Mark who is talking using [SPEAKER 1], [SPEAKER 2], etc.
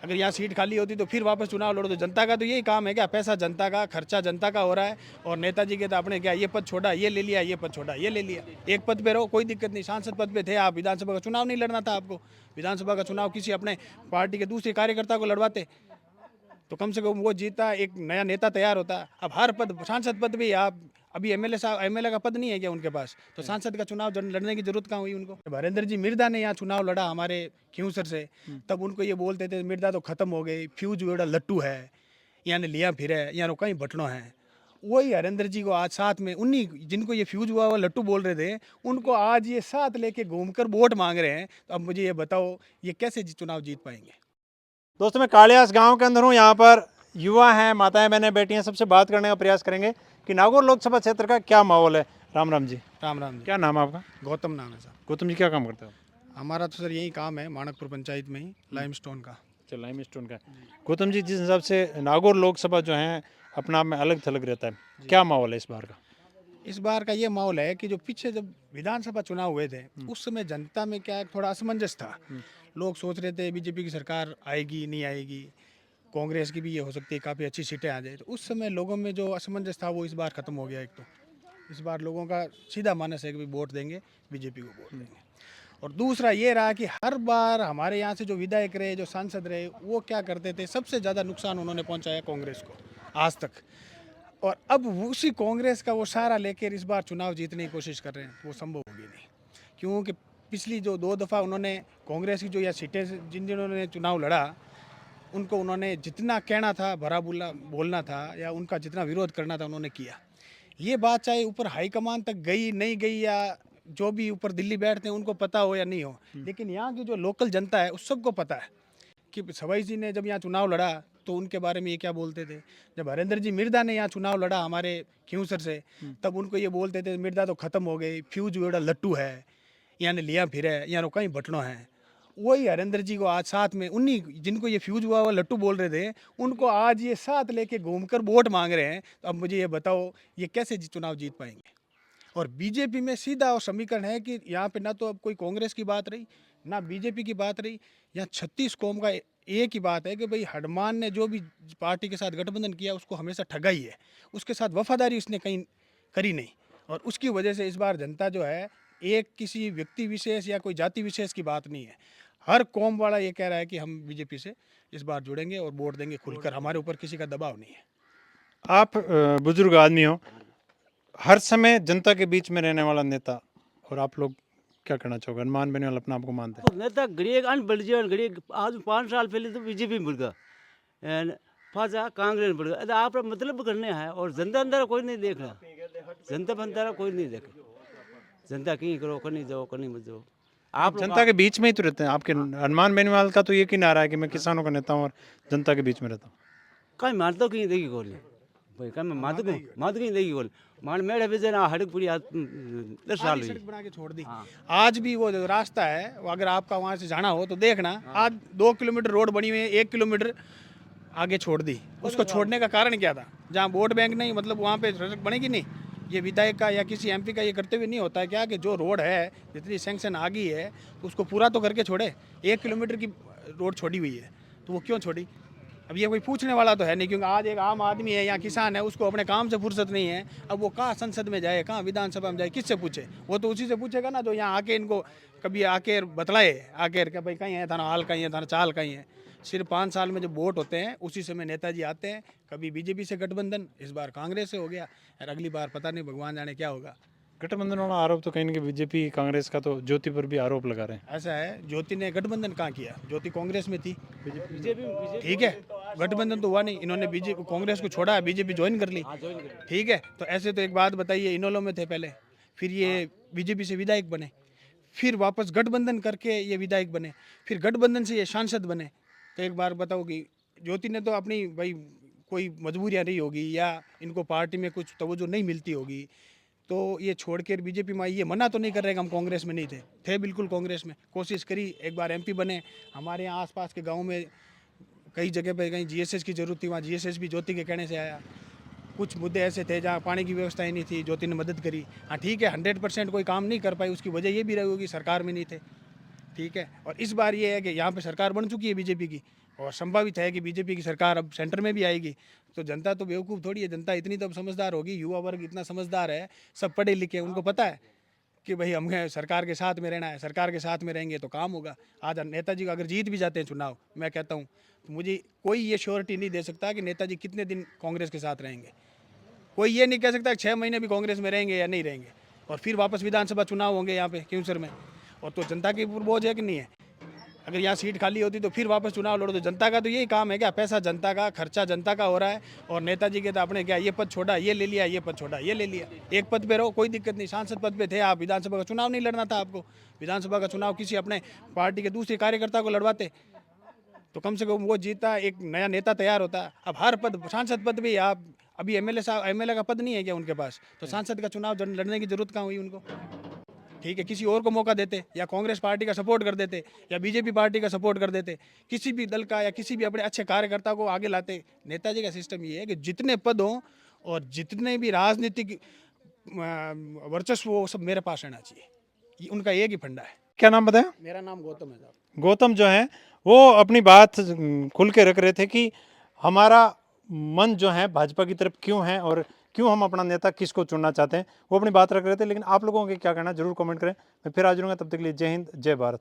[SPEAKER 1] अगर यहाँ सीट खाली होती तो फिर वापस चुनाव लड़ो। तो जनता का तो यही काम है क्या, पैसा जनता का, खर्चा जनता का हो रहा है। और नेताजी के तो अपने क्या, ये पद छोड़ा ये ले लिया, ये पद छोड़ा ये ले लिया। एक पद पे रहो कोई दिक्कत नहीं, सांसद पद पे थे आप, विधानसभा का चुनाव नहीं लड़ना था आपको। विधानसभा का चुनाव किसी अपने पार्टी के दूसरे कार्यकर्ता को लड़वाते तो कम से कम वो जीता, एक नया नेता तैयार होता। अब हर पद, सांसद पद भी आप, अभी एमएलए साहब, एमएलए का पद नहीं है क्या उनके पास, तो सांसद का चुनाव लड़ने की जरूरत कहाँ हुई उनको। हरेंद्र जी मिर्दा ने यहाँ चुनाव लड़ा हमारे खियूसर से, तब उनको ये बोलते थे मिर्दा तो खत्म हो गई, फ्यूज वेड़ा लट्टू है, यहाँ ने लिया फिर है, यहाँ कहीं भटनो है। वही हरेंद्र जी को आज साथ में, उन्हीं जिनको ये फ्यूज हुआ लट्टू बोल रहे थे, उनको आज ये साथ लेके घूमकर वोट मांग रहे हैं। तो अब मुझे ये बताओ ये कैसे चुनाव जीत पाएंगे।
[SPEAKER 2] दोस्तों मैं कालियास गांव के अंदर हूं। यहाँ पर युवा हैं, माताएं बहनें बैठी हैं, सबसे बात करने का प्रयास करेंगे कि नागौर लोकसभा क्षेत्र का क्या माहौल है। राम राम जी।
[SPEAKER 1] राम राम जी।
[SPEAKER 2] क्या नाम है आपका?
[SPEAKER 1] गौतम नाम है साहब।
[SPEAKER 2] गौतम जी क्या काम करते हो?
[SPEAKER 1] हमारा तो सर यही काम है मानकपुर पंचायत में ही, लाइमस्टोन का।
[SPEAKER 2] अच्छा, लाइम स्टोन का। गौतम जी, जिस हिसाब से नागौर लोकसभा जो है अपना आप में अलग थलग रहता है, क्या माहौल है इस बार का?
[SPEAKER 1] इस बार का ये माहौल है कि जो पीछे जब विधानसभा चुनाव हुए थे उस समय जनता में क्या थोड़ा असमंजस था। लोग सोच रहे थे बीजेपी की सरकार आएगी नहीं आएगी, कांग्रेस की भी ये हो सकती है काफ़ी अच्छी सीटें आ जाए। तो उस समय लोगों में जो असमंजस था वो इस बार खत्म हो गया। एक तो इस बार लोगों का सीधा मानस है कि वोट देंगे, बीजेपी को वोट देंगे। और दूसरा ये रहा कि हर बार हमारे यहाँ से जो विधायक रहे, जो सांसद रहे, वो क्या करते थे, सबसे ज़्यादा नुकसान उन्होंने पहुँचाया कांग्रेस को आज तक। और अब उसी कांग्रेस का वो सारा लेकर इस बार चुनाव जीतने की कोशिश कर रहे हैं, वो संभव होगी नहीं। क्योंकि पिछली जो 2 दफ़ा उन्होंने कांग्रेस की जो या सीटें जिन्होंने चुनाव लड़ा, उनको उन्होंने जितना कहना था, भरा बोलना था या उनका जितना विरोध करना था उन्होंने किया। ये बात चाहे ऊपर हाईकमान तक गई नहीं गई या जो भी ऊपर दिल्ली बैठते हैं उनको पता हो या नहीं हो, लेकिन यहाँ की जो लोकल जनता है उस सबको पता है कि सवाई जी ने जब यहाँ चुनाव लड़ा तो उनके बारे में ये क्या बोलते थे। जब हरेंद्र जी मिर्दा ने यहाँ चुनाव लड़ा हमारे खियूसर से, तब उनको ये बोलते थे मिर्दा तो खत्म हो गई, फ्यूज वेड़ा लट्टू है, यहाँ ने लिया फिर है, यहाँ कहीं भटनो है। वही हरेंद्र जी को आज साथ में, उन्हीं जिनको ये फ्यूज हुआ लट्टू बोल रहे थे, उनको आज ये साथ लेके घूमकर वोट मांग रहे हैं। तो अब मुझे ये बताओ ये कैसे चुनाव जीत पाएंगे। और बीजेपी में सीधा और समीकरण है कि यहाँ पे ना तो अब कोई कांग्रेस की बात रही ना बीजेपी की बात रही, यहाँ 36 कौम का एक ही बात है कि भाई हनुमान ने जो भी पार्टी के साथ गठबंधन किया उसको हमेशा ठगा ही है, उसके साथ वफादारी उसने कहीं करी नहीं। और उसकी वजह से इस बार जनता जो है, एक किसी व्यक्ति विशेष या कोई जाति विशेष की बात नहीं है, हर कौम वाला ये कह रहा है कि हम बीजेपी से इस बार जुड़ेंगे और वोट देंगे खुलकर, हमारे ऊपर किसी का दबाव नहीं है।
[SPEAKER 2] आप बुजुर्ग आदमी हो, हर समय जनता के बीच में रहने वाला नेता, और आप लोग क्या कहना चाहोगे? हनुमान बेनीवाल अपना आपको मानते हैं?
[SPEAKER 3] नेता घड़ी अन बढ़ जाए घड़ी आज 5 साल पहले तो बीजेपी में बढ़ गया एंड फाजा कांग्रेस में बढ़ गया। अरे आप मतलब करने हैं और जनता अंदर कोई नहीं देख रहा, जनता अंदर कोई नहीं देख, जनता कहीं करो कहीं जाओ कहीं मत जाओ। आप
[SPEAKER 2] जनता के बीच में ही तो रहते हैं। आपके हनुमान बेनीवाल का तो ये नहीं आ रहा है कि मैं किसानों का नेता हूँ और जनता के बीच में रहता हूँ।
[SPEAKER 3] कहीं मारता कहीं देगी गोली भाई, कहीं मात कहीं देगी गोली मान मेरे भी जना हड़क पूरी 10 साल हुई।
[SPEAKER 1] सड़क बना के छोड़ दी। आज भी वो जो रास्ता है, वो अगर आपका वहाँ से जाना हो तो देखना, आज 2 किलोमीटर रोड बनी हुई है, 1 किलोमीटर आगे छोड़ दी। उसको छोड़ने का कारण क्या था? जहाँ वोट बैंक नहीं, मतलब वहाँ पे सड़क बनेगी नहीं। ये विधायक का या किसी एमपी का ये करते हुए नहीं होता है क्या कि जो रोड है, जितनी सैंक्शन आ गई है तो उसको पूरा तो करके छोड़े। 1 किलोमीटर की रोड छोड़ी हुई है तो वो क्यों छोड़ी? अब ये कोई पूछने वाला तो है नहीं, क्योंकि आज एक आम आदमी है या किसान है, उसको अपने काम से फुर्सत नहीं है। अब वो कहाँ संसद में जाए, कहाँ विधानसभा में जाए, किससे पूछे? वो तो उसी से पूछेगा ना जो यहाँ आके इनको कभी आके बतलाए आके कि भाई कहीं है थाना हाल, कहीं है थाना चाल, कहीं है। सिर्फ 5 साल में जब वोट होते हैं उसी समय नेताजी आते हैं। कभी बीजेपी से गठबंधन, इस बार कांग्रेस से हो गया और अगली बार पता नहीं, भगवान जाने क्या होगा।
[SPEAKER 2] गठबंधन वाला आरोप तो कहीं ना कहीं बीजेपी कांग्रेस का तो ज्योति पर भी आरोप लगा रहे हैं।
[SPEAKER 1] ऐसा है, ज्योति ने गठबंधन कहाँ किया? ज्योति कांग्रेस में थी,
[SPEAKER 3] बीजेपी
[SPEAKER 1] ठीक है, गठबंधन तो हुआ नहीं। इन्होंने बीजेपी कांग्रेस को छोड़ा, बीजेपी ज्वाइन कर ली, ठीक है। तो ऐसे तो एक बात बताइए, इनेलो में थे पहले, फिर ये बीजेपी से विधायक बने, फिर वापस गठबंधन करके ये विधायक बने, फिर गठबंधन से ये सांसद बने। तो एक बार बताओ कि ज्योति ने तो अपनी भाई कोई मजबूरियाँ रही होगी या इनको पार्टी में कुछ तवज्जो नहीं मिलती होगी, तो ये छोड़ कर बीजेपी में आई। ये मना तो नहीं कर रहे कि हम कांग्रेस में नहीं थे बिल्कुल कांग्रेस में, कोशिश करी, एक बार एमपी बने। हमारे यहाँ आसपास के गांव में कई जगह पे कहीं जीएसएस की जरूरत थी, वहाँ जीएसएस भी ज्योति के कहने से आया। कुछ मुद्दे ऐसे थे जहाँ पानी की व्यवस्था ही नहीं थी, ज्योति ने मदद करी। हाँ ठीक है, 100% कोई काम नहीं कर पाई, उसकी वजह ये भी रही होगी सरकार में नहीं थे, ठीक है। और इस बार ये है कि यहाँ पे सरकार बन चुकी है बीजेपी की, और संभावित है कि बीजेपी की सरकार अब सेंटर में भी आएगी। तो जनता तो बेवकूफ़ थोड़ी है, जनता इतनी तो अब समझदार होगी, युवा वर्ग इतना समझदार है, सब पढ़े लिखे, उनको पता है कि भाई हमें सरकार के साथ में रहना है, सरकार के साथ में रहेंगे तो काम होगा। आज नेताजी को अगर जीत भी जाते हैं चुनाव, मैं कहता हूँ तो मुझे कोई ये श्योरिटी नहीं दे सकता कि नेताजी कितने दिन कांग्रेस के साथ रहेंगे। कोई ये नहीं कह सकता कि 6 महीने भी कांग्रेस में रहेंगे या नहीं रहेंगे, और फिर वापस विधानसभा चुनाव होंगे यहाँ पे क्यूंसर में, और तो जनता के ऊपर बोझ है कि नहीं है। अगर यहाँ सीट खाली होती तो फिर वापस चुनाव लड़ो। तो जनता का तो यही काम है, क्या पैसा जनता का, खर्चा जनता का हो रहा है, और नेताजी के तो आपने क्या ये पद छोड़ा ये ले लिया, ये पद छोड़ा ये ले लिया। एक पद पे रहो कोई दिक्कत नहीं, सांसद पद पे थे आप, विधानसभा का चुनाव नहीं लड़ना था आपको। विधानसभा का चुनाव किसी अपने पार्टी के दूसरे कार्यकर्ता को लड़वाते तो कम से कम वो जीता, एक नया नेता तैयार होता। अब हर पद, सांसद पद भी आप अभी एमएलए का पद नहीं है क्या उनके पास, तो सांसद का चुनाव लड़ने की जरूरत कहाँ हुई उनको। ठीक है, किसी और को मौका देते, या कांग्रेस पार्टी का सपोर्ट कर देते, या बीजेपी पार्टी का सपोर्ट कर देते, किसी भी दल का या किसी भी अपने अच्छे कार्यकर्ता को आगे लाते। नेताजी का सिस्टम ये है कि जितने पद हों और जितने भी राजनीतिक वर्चस्व हो, सब मेरे पास रहना चाहिए। ये उनका एक ही फंडा है।
[SPEAKER 2] क्या नाम बताया?
[SPEAKER 1] मेरा नाम गौतम है साहब।
[SPEAKER 2] गौतम जो है वो अपनी बात खुल के रख रहे थे कि हमारा मन जो है भाजपा की तरफ क्यों है और क्यों हम अपना नेता किसको चुनना चाहते हैं, वो अपनी बात रख रहे थे। लेकिन आप लोगों के क्या कहना, जरूर कमेंट करें। मैं फिर हाजिर हूँगा, तब तक के लिए जय हिंद, जय भारत।